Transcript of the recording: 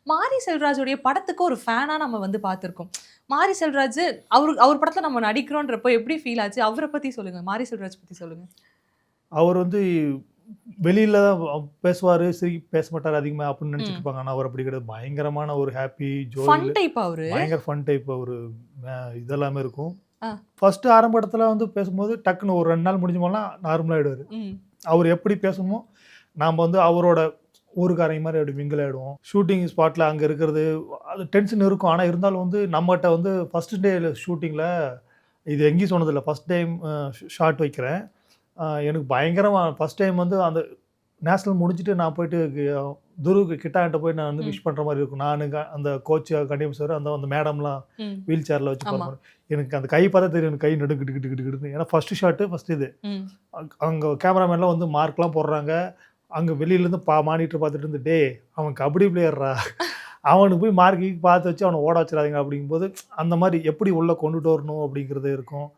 மாரி செல்வராஜுடைய படத்துக்கு ஒரு ஃபேனா நம்ம வந்து பார்த்திருக்கோம். மாரி செல்வராஜ் அவர் படத்துல நம்ம நடிக்கிறோன்றப்போ எப்படி ஃபீல் ஆச்சு? அவர பத்தி சொல்லுங்க. மாரி செல்வராஜ் பத்தி சொல்லுங்க. அவர் வந்து வெளியில தான் பேசுவாரு, பேச மாட்டாரு அதிகமா அப்படின்னு நெனச்சுட்டு ம். இருப்பாங்க. ஆனா அவர் அப்படி கிடையாது. பயங்கரமான ஒரு ஹேப்பி, ஃபன் ஜோவியல் டைப்பா அவரு? பயங்கர ஃபன் டைப் அவரு. இதெல்லாமே இருக்கும். ஆ. ஃபர்ஸ்ட் ஆரம்ப இடத்துல வந்து பேசும்போது டக்குனு ஒரு 2 நாள் முடிஞ்ச போதெல்லாம் நார்மலா ஆயிடுவாரு. ம். அவரு எப்படி பேசணுமோ, நாம வந்து அவரோட ஊர்க்காரங்க மாரி அப்படி மிங்கிள் ஆயிடுவோம். ஷூட்டிங் ஸ்பாட்ல அங்க இருக்கிறது, அது டென்ஷன் இருக்கும். ஆனா இருந்தாலும் வந்து நம்மட்ட வந்து ஃபர்ஸ்ட் டே ஷூட்டிங்ல இது எங்கேயும் சொன்னதில்ல. ஃபர்ஸ்ட் டைம் ஷாட் வைக்கிறேன். எனக்கு பயங்கரமா ஃபர்ஸ்ட் டைம் வந்து அந்த நேஷனல் முடிச்சுட்டு நான் போயிட்டு துருவுக்கு கிட்டான்ட்ட போய் நான் வந்து ம். விஷ் பண்ற மாரி இருக்கும். நானு அந்த கோச் கண்டிப்பா சார் அந்த அந்த மேடம்லாம் ம். வீல் சேர்ல வச்சு போற ஆமா. மாரி. எனக்கு அந்த கை பார்த்தா தெரியும். எனக்கு கை நடுங்கு கிடு கிடு கிடு கிடுன்னு. ஏன்னா ஃபர்ஸ்ட் ஷாட் ஃபர்ஸ்ட் இது. ம். அங்க கேமராமேன்லாம் வந்து மார்க்லாம் போடுறாங்க. அங்க வெளியிலேருந்து மானிட்டர் பார்த்துட்டு இருந்து, "டேய் அவன் கபடி பிளேயர்றா. அவனுக்கு போய் மார்க் கீர்க் பார்த்து வச்சு அவன ஓட வச்சுறாதீங்க." அப்படிங்கும்போது, அந்த மாரி எப்படி உள்ள கொண்டுட்டு வரணும் அப்படிங்கிறது இருக்கும்.